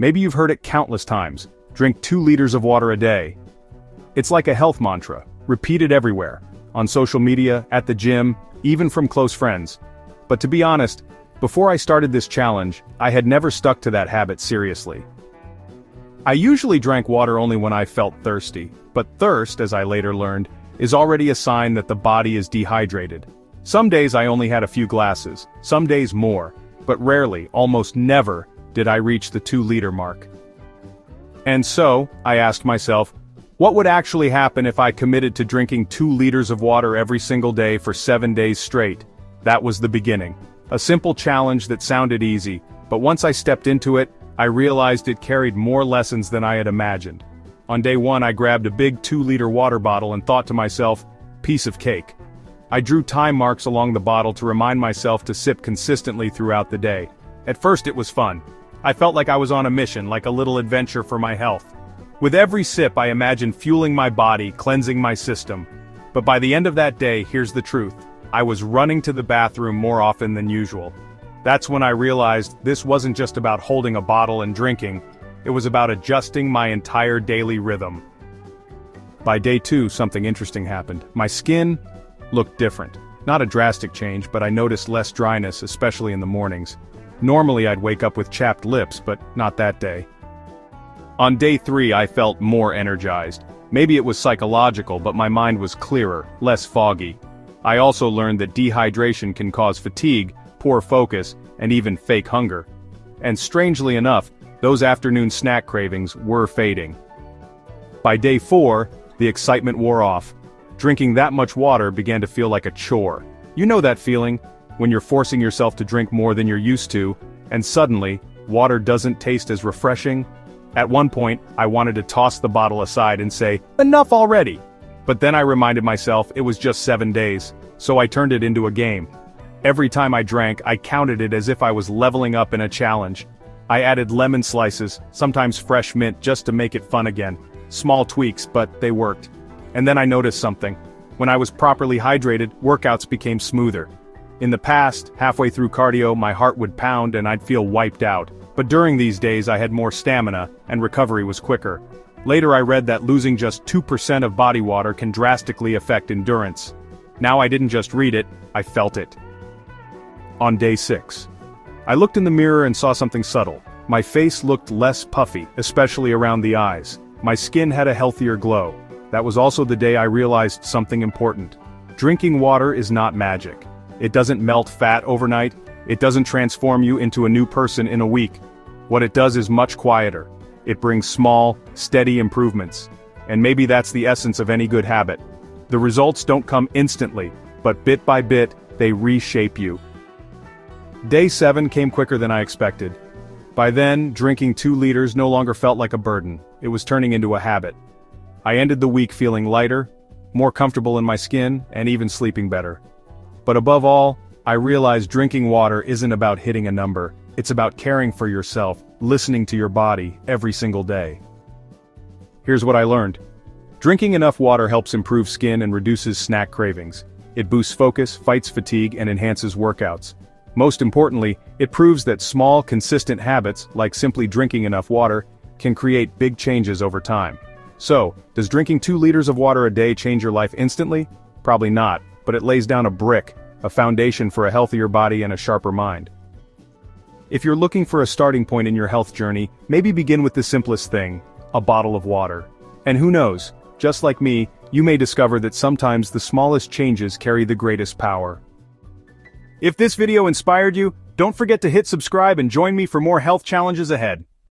Maybe you've heard it countless times. Drink 2 liters of water a day. It's like a health mantra, repeated everywhere. On social media, at the gym, even from close friends. But to be honest, before I started this challenge, I had never stuck to that habit seriously. I usually drank water only when I felt thirsty, but thirst, as I later learned, is already a sign that the body is dehydrated. Some days I only had a few glasses, some days more, but rarely, almost never, did I reach the 2-liter mark. And so, I asked myself, what would actually happen if I committed to drinking 2 liters of water every single day for 7 days straight? That was the beginning. A simple challenge that sounded easy, but once I stepped into it, I realized it carried more lessons than I had imagined. On day 1 I grabbed a big 2-liter water bottle and thought to myself, piece of cake. I drew time marks along the bottle to remind myself to sip consistently throughout the day. At first it was fun. I felt like I was on a mission, like a little adventure for my health. With every sip I imagined fueling my body, cleansing my system. But by the end of that day, here's the truth. I was running to the bathroom more often than usual. That's when I realized this wasn't just about holding a bottle and drinking, it was about adjusting my entire daily rhythm. By day 2, something interesting happened. My skin looked different. Not a drastic change, but I noticed less dryness, especially in the mornings. Normally I'd wake up with chapped lips, but not that day. On day 3 I felt more energized. Maybe it was psychological, but my mind was clearer, less foggy. I also learned that dehydration can cause fatigue, poor focus, and even fake hunger. And strangely enough, those afternoon snack cravings were fading. By day 4, the excitement wore off. Drinking that much water began to feel like a chore. You know that feeling, when you're forcing yourself to drink more than you're used to, and suddenly, water doesn't taste as refreshing? At one point, I wanted to toss the bottle aside and say, enough already! But then I reminded myself it was just 7 days, so I turned it into a game. Every time I drank, I counted it as if I was leveling up in a challenge. I added lemon slices, sometimes fresh mint, just to make it fun again. Small tweaks, but they worked. And then I noticed something. When I was properly hydrated, workouts became smoother. In the past, halfway through cardio, my heart would pound and I'd feel wiped out. But during these days I had more stamina, and recovery was quicker. Later I read that losing just 2% of body water can drastically affect endurance. Now I didn't just read it, I felt it. On day 6. I looked in the mirror and saw something subtle. My face looked less puffy, especially around the eyes. My skin had a healthier glow. That was also the day I realized something important. Drinking water is not magic. It doesn't melt fat overnight. It doesn't transform you into a new person in a week. What it does is much quieter. It brings small, steady improvements. And maybe that's the essence of any good habit. The results don't come instantly, but bit by bit, they reshape you. Day 7 came quicker than I expected. By then, drinking 2 liters no longer felt like a burden. It was turning into a habit. I ended the week feeling lighter, more comfortable in my skin, and even sleeping better. But above all, I realized drinking water isn't about hitting a number. It's about caring for yourself, listening to your body every single day. Here's what I learned. Drinking enough water helps improve skin and reduces snack cravings. It boosts focus, fights fatigue, and enhances workouts. Most importantly, it proves that small, consistent habits, like simply drinking enough water, can create big changes over time. So, does drinking 2 liters of water a day change your life instantly? Probably not, but it lays down a brick, a foundation for a healthier body and a sharper mind. If you're looking for a starting point in your health journey, maybe begin with the simplest thing, a bottle of water. And who knows, just like me, you may discover that sometimes the smallest changes carry the greatest power. If this video inspired you, don't forget to hit subscribe and join me for more health challenges ahead.